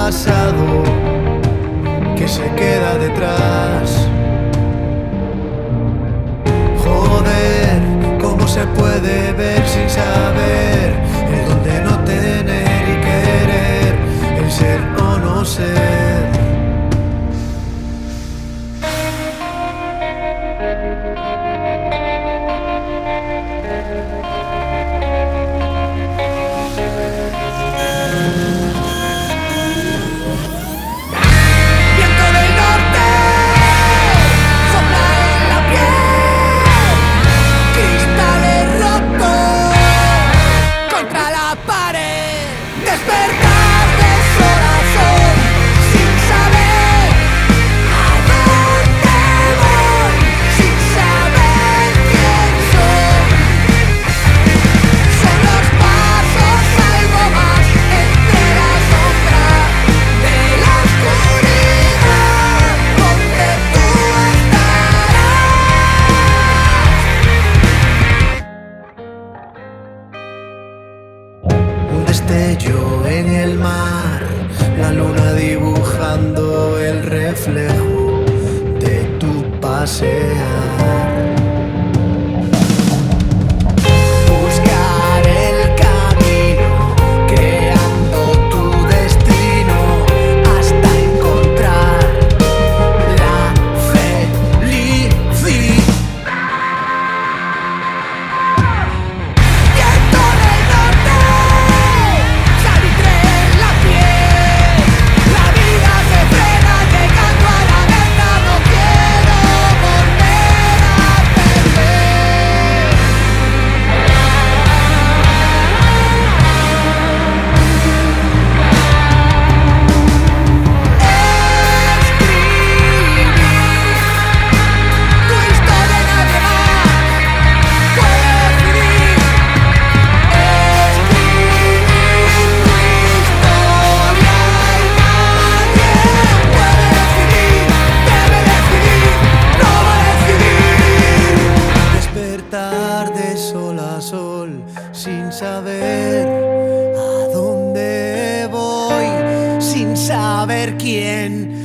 pasado que se queda detrás. Joder, ¿cómo se puede ver sin saber el dónde no tener y querer, el ser o no ser? Destello en el mar, la luna dibujando el reflejo de tu pasear. Buscar el camino, creando tu destino hasta encontrar la felicidad. De sol a sol, sin saber a dónde voy, sin saber quién